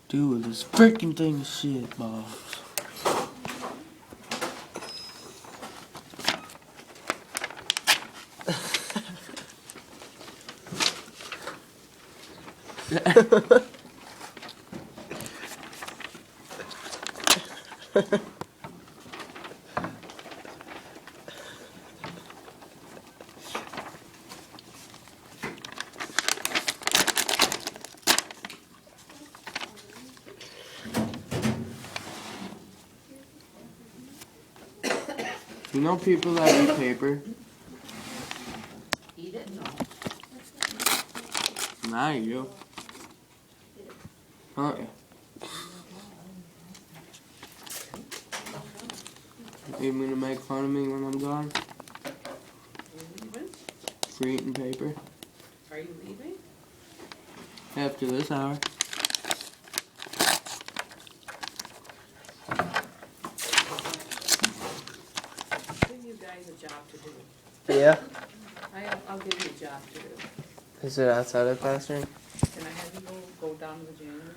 do with this freaking thing of shit, boss? You know people that eat paper? Eat it? No. Not you. Aren't you? You gonna make fun of me when I'm gone? Are you leaving? For eating paper? Are you leaving? After this hour. I'll give you guys a job to do. Yeah. I'll give you a job to do. Is it outside of the classroom? Can I have you go down to the janitor?